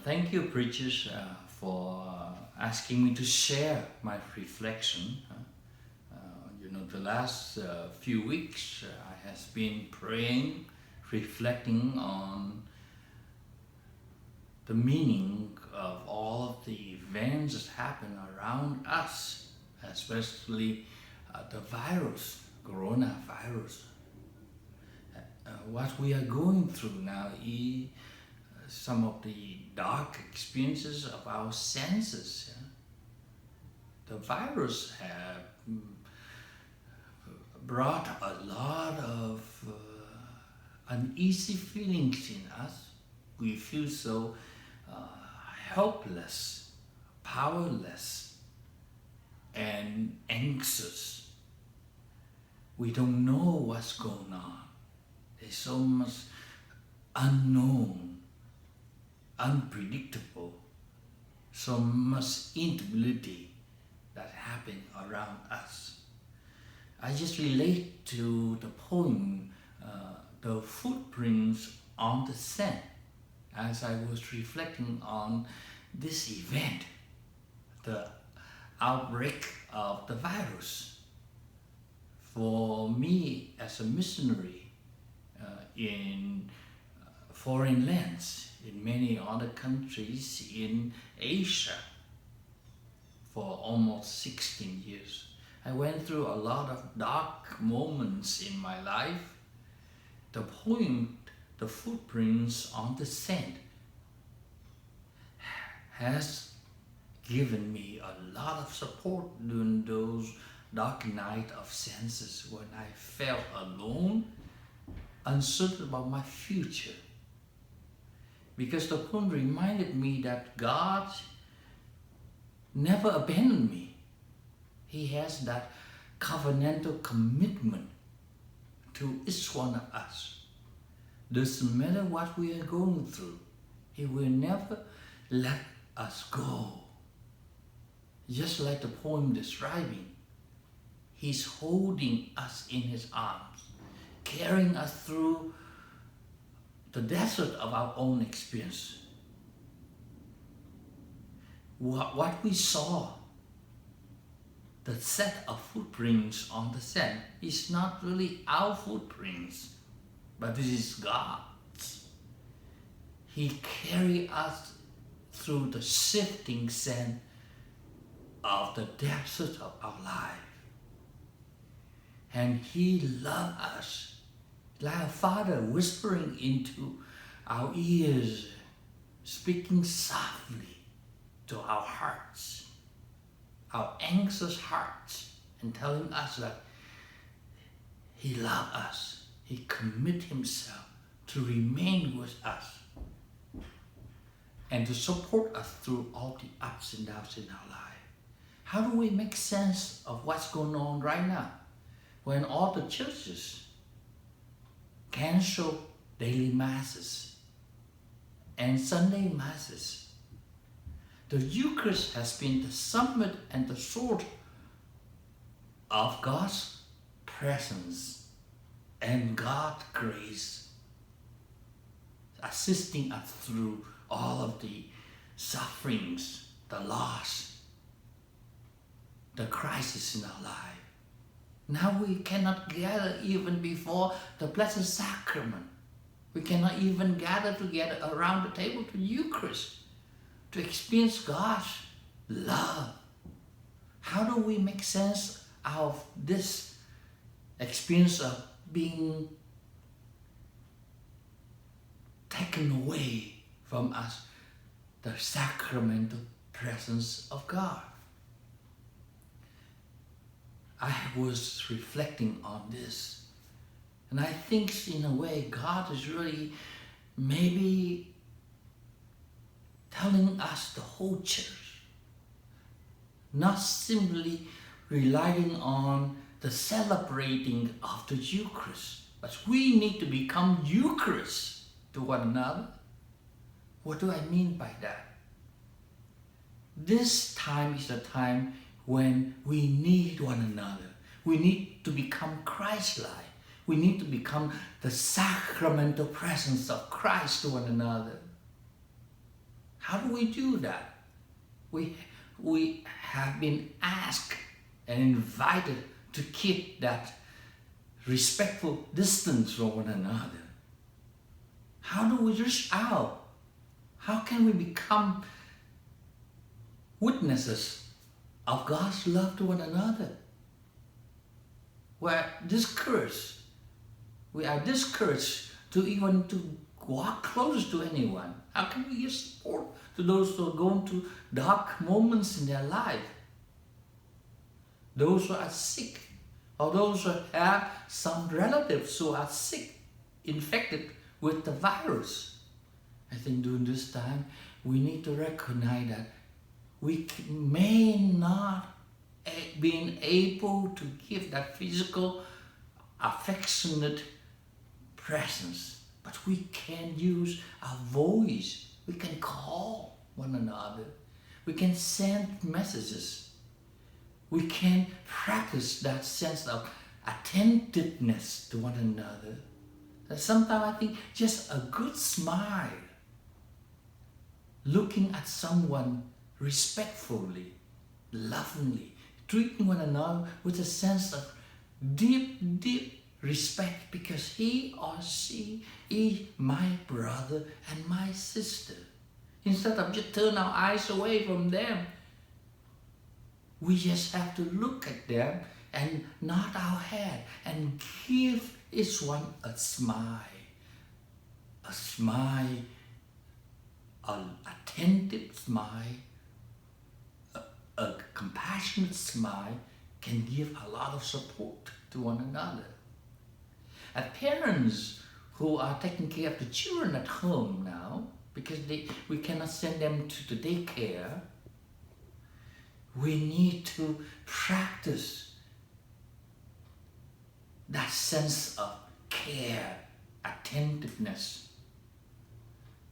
Thank you, preachers, for asking me to share my reflection. The last few weeks I has been praying, reflecting on the meaning of all of the events that happen around us, especially the virus, coronavirus. What we are going through now is some of the dark experiences of our senses. The virus have brought a lot of uneasy feelings in us. We feel so helpless, powerless, and anxious. We don't know what's going on. There's so much unknown, unpredictable, so much instability that happens around us. I just relate to the poem, The Footprints on the Sand, as I was reflecting on this event, the outbreak of the virus. For me as a missionary in foreign lands, in many other countries in Asia, for almost 16 years, I went through a lot of dark moments in my life. The poem, The Footprints on the Sand, has given me a lot of support during those dark nights of senses when I felt alone, uncertain about my future. Because the poem reminded me that God never abandoned me. He has that covenantal commitment to each one of us. Doesn't matter what we are going through, He will never let us go. Just like the poem describing, He's holding us in His arms, carrying us through the desert of our own experience. What we saw, the set of footprints on the sand, is not really our footprints, but this is God's. He carried us through the shifting sand of the desert of our life. And He loved us like a father whispering into our ears, speaking softly to our hearts, our anxious hearts, and telling us that He loves us. He commits Himself to remain with us and to support us through all the ups and downs in our life. How do we make sense of what's going on right now when all the churches cancel daily masses and Sunday masses? The Eucharist has been the summit and the source of God's presence and God's grace, assisting us through all of the sufferings, the loss, the crisis in our life. Now we cannot gather even before the Blessed Sacrament. We cannot even gather together around the table to Eucharist to experience God's love. How do we make sense of this experience of being taken away from us, the sacramental presence of God? I was reflecting on this, and I think in a way God is really maybe telling us, the whole church, not simply relying on the celebrating of the Eucharist, but we need to become Eucharist to one another. What do I mean by that? This time is the time when we need one another. We need to become Christ-like. We need to become the sacramental presence of Christ to one another. How do we do that? We have been asked and invited to keep that respectful distance from one another. How do we reach out? How can we become witnesses of God's love to one another? We are discouraged to even to walk close to anyone. How can we give support to those who are going through dark moments in their life? Those who are sick, or those who have some relatives who are sick, infected with the virus. I think during this time, we need to recognize that we may not be able to give that physical, affectionate presence, but we can use our voice. We can call one another. We can send messages. We can practice that sense of attentiveness to one another. That sometimes I think just a good smile, looking at someone respectfully, lovingly, treating one another with a sense of deep respect, because he or she is my brother and my sister. Instead of just turn our eyes away from them, we just have to look at them and nod our head and give each one a smile, an attentive smile, a compassionate smile can give a lot of support to one another. As parents who are taking care of the children at home now, because we cannot send them to the daycare, we need to practice that sense of care, attentiveness.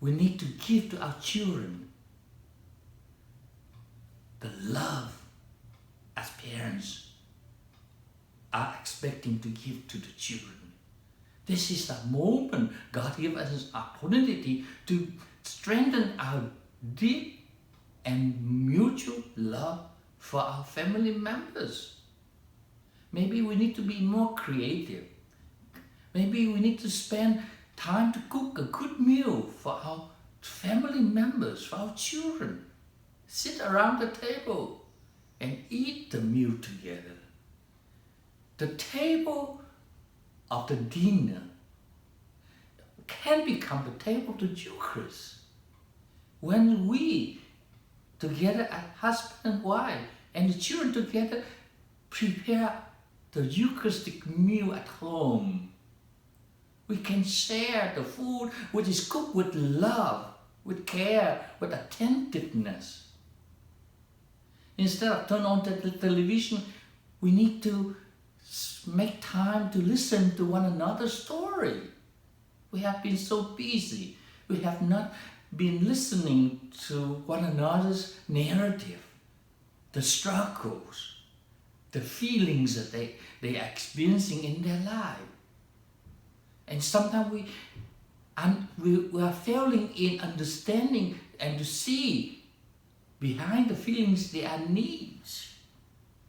We need to give to our children the love as parents are expecting to give to the children. This is the moment God gives us an opportunity to strengthen our deep and mutual love for our family members. Maybe we need to be more creative. Maybe we need to spend time to cook a good meal for our family members, for our children. Sit around the table and eat the meal together. The table of the dinner can become the table of the Eucharist. When we together as husband and wife and the children together prepare the Eucharistic meal at home, we can share the food which is cooked with love, with care, with attentiveness. Instead of turn on the television, we need to make time to listen to one another's story. We have been so busy. We have not been listening to one another's narrative, the struggles, the feelings that they are experiencing in their life. And sometimes we are failing in understanding and to see behind the feelings there are needs.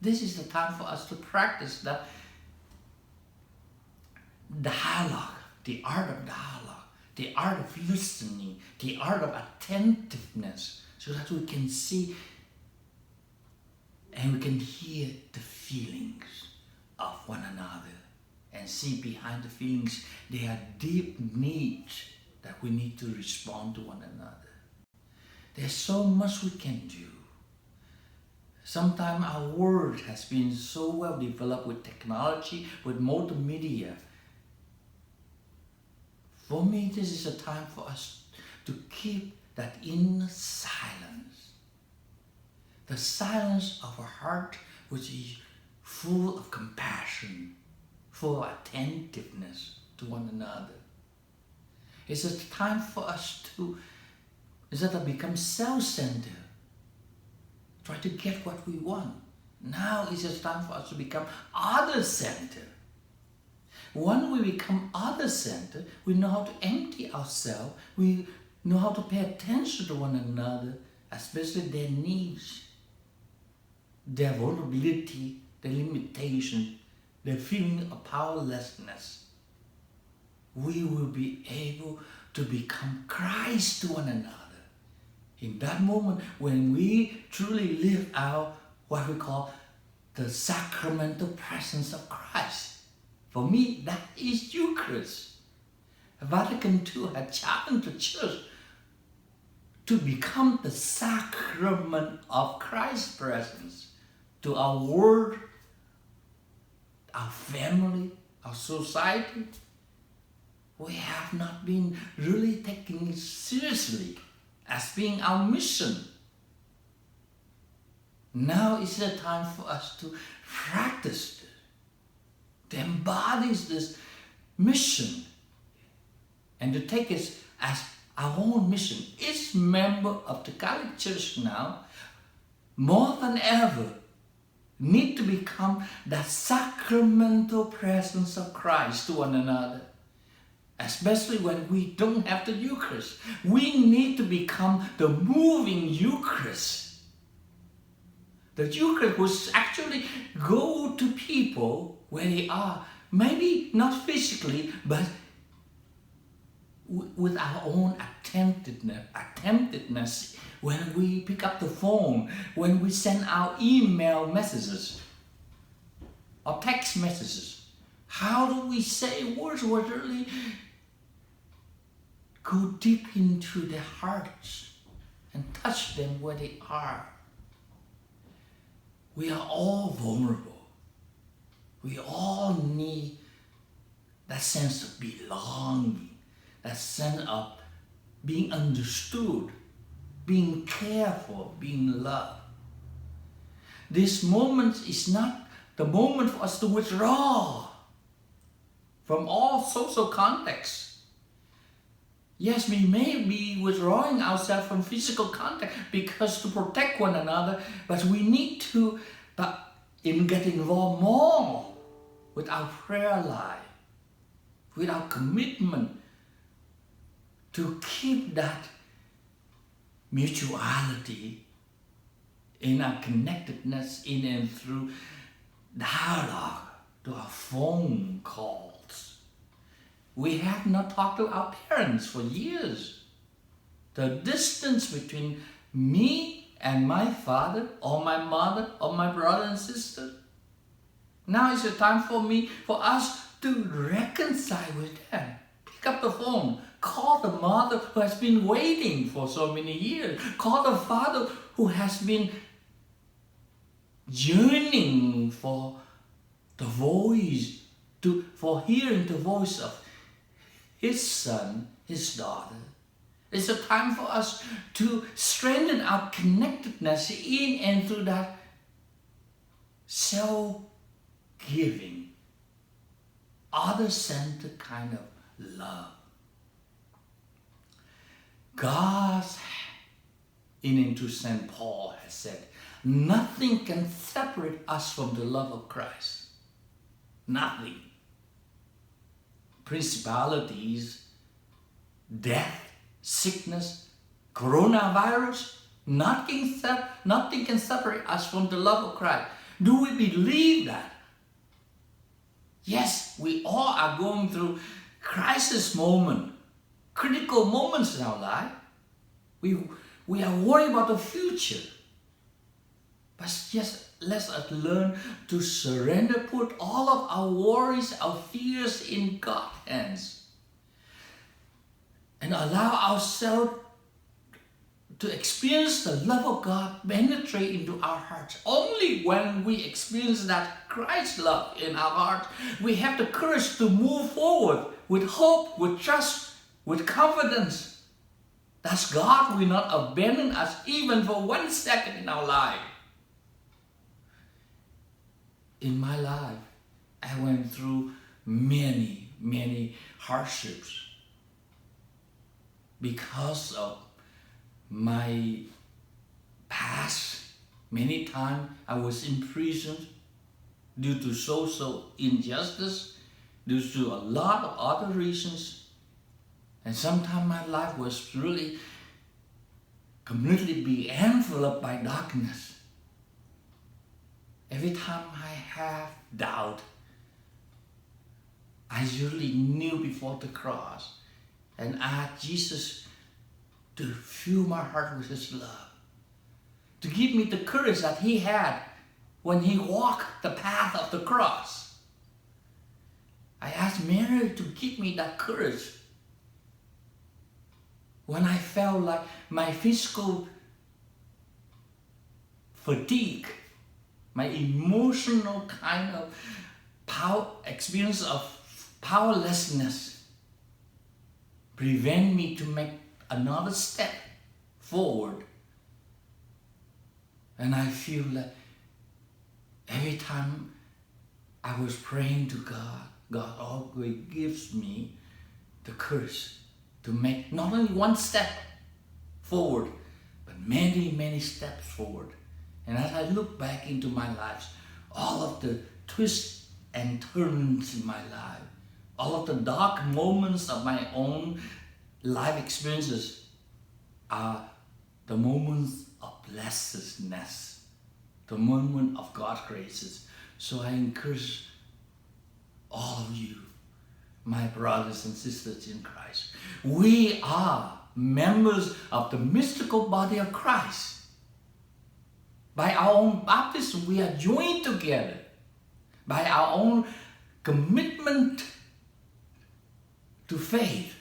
This is the time for us to practice the dialogue, the art of dialogue, the art of listening, the art of attentiveness, so that we can see and we can hear the feelings of one another and see behind the feelings there are deep needs that we need to respond to one another. There's so much we can do. Sometimes our world has been so well developed with technology, with multimedia. For me, this is a time for us to keep that inner silence. The silence of our heart, which is full of compassion, full of attentiveness to one another. It's a time for us to, instead of become self-centered, try to get what we want. Now is a time for us to become other-centered. When we become other-centered, we know how to empty ourselves. We know how to pay attention to one another, especially their needs, their vulnerability, their limitation, their feeling of powerlessness, we will be able to become Christ to one another. In that moment, when we truly live out what we call the sacramental presence of Christ. For me, that is Eucharist. Vatican II had challenged the Church to become the sacrament of Christ's presence to our world, our family, our society. We have not been really taking it seriously as being our mission. Now is the time for us to practice it, to embody this mission, and to take it as our own mission. Each member of the Catholic Church now, more than ever, need to become that sacramental presence of Christ to one another. Especially when we don't have the Eucharist. We need to become the moving Eucharist. The Eucharist will actually go to people where they are. Maybe not physically, but with our own attentiveness when we pick up the phone, when we send out email messages or text messages. How do we say words that really go deep into their hearts and touch them where they are? We are all vulnerable. We all need that sense of belonging, that sense of being understood, being cared for, being loved. This moment is not the moment for us to withdraw from all social contexts. Yes, we may be withdrawing ourselves from physical contact because to protect one another, but we need to get involved more with our prayer life, with our commitment to keep that mutuality in our connectedness in and through dialogue, to our phone calls. We have not talked to our parents for years. The distance between me and my father, or my mother, or my brother and sister. Now is the time for us to reconcile with them. Pick up the phone, call the mother who has been waiting for so many years. Call the father who has been yearning for the voice, for hearing the voice of his son, his daughter. It's a time for us to strengthen our connectedness in and through that self-giving, other-centered kind of love. God's, in and through St. Paul has said, nothing can separate us from the love of Christ. Nothing. Principalities, death, sickness, coronavirus, nothing can separate us from the love of Christ. Do we believe that? Yes, we all are going through crisis moments, critical moments in our life. We are worried about the future. But just let us learn to surrender, put all of our worries, our fears in God's hands. And allow ourselves to experience the love of God penetrate into our hearts. Only when we experience that Christ love in our heart, we have the courage to move forward with hope, with trust, with confidence. That God will not abandon us even for 1 second in our life. In my life, I went through many, many hardships because of my past. Many times I was imprisoned due to social injustice, due to a lot of other reasons. And sometimes my life was really completely be enveloped by darkness. Every time I have doubt, I usually kneel before the cross and ask Jesus to fill my heart with His love, to give me the courage that He had when He walked the path of the cross. I asked Mary to give me that courage when I felt like my physical fatigue, my emotional kind of experience of powerlessness prevent me to make another step forward. And I feel like every time I was praying to God, God always gives me the courage to make not only one step forward, but many, many steps forward. And as I look back into my life, all of the twists and turns in my life, all of the dark moments of my own life experiences are the moments of blessedness, the moment of God's graces. So I encourage all of you, my brothers and sisters in Christ. We are members of the mystical body of Christ. By our own baptism, we are joined together. By our own commitment to faith,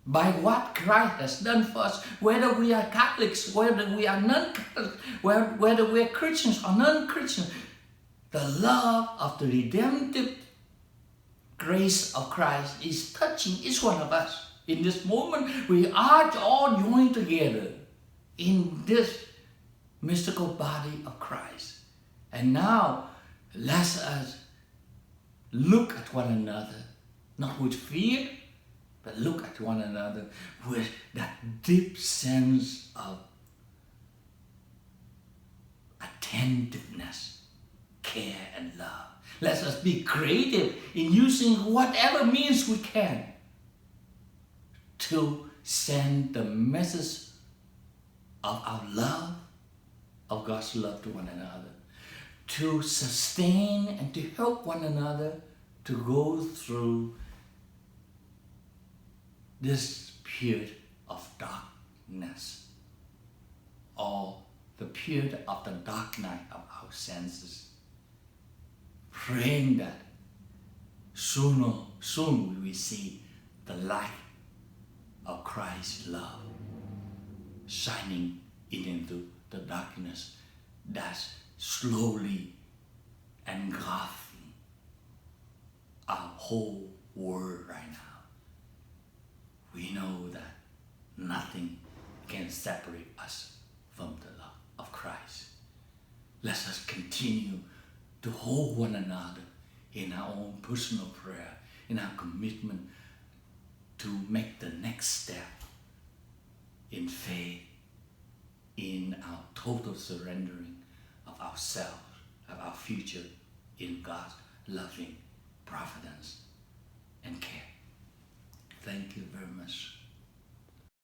by what Christ has done for us, whether we are Catholics, whether we are non-Catholics, whether we are Christians or non-Christians, the love of the redemptive grace of Christ is touching each one of us. In this moment, we are all joined together in this mystical body of Christ. And now, let us look at one another, not with fear, but look at one another with that deep sense of attentiveness, care, and love. Let us be creative in using whatever means we can to send the message of our love, of God's love to one another, to sustain and to help one another to go through this period of darkness, or the period of the dark night of our senses, praying that soon we will see the light of Christ's love shining into the darkness that's slowly engulfing our whole world right now. We know that nothing can separate us from the love of Christ. Let us continue to hold one another in our own personal prayer, in our commitment to make the next step in faith, in our total surrendering of ourselves, of our future in God's loving providence and care. Thank you very much.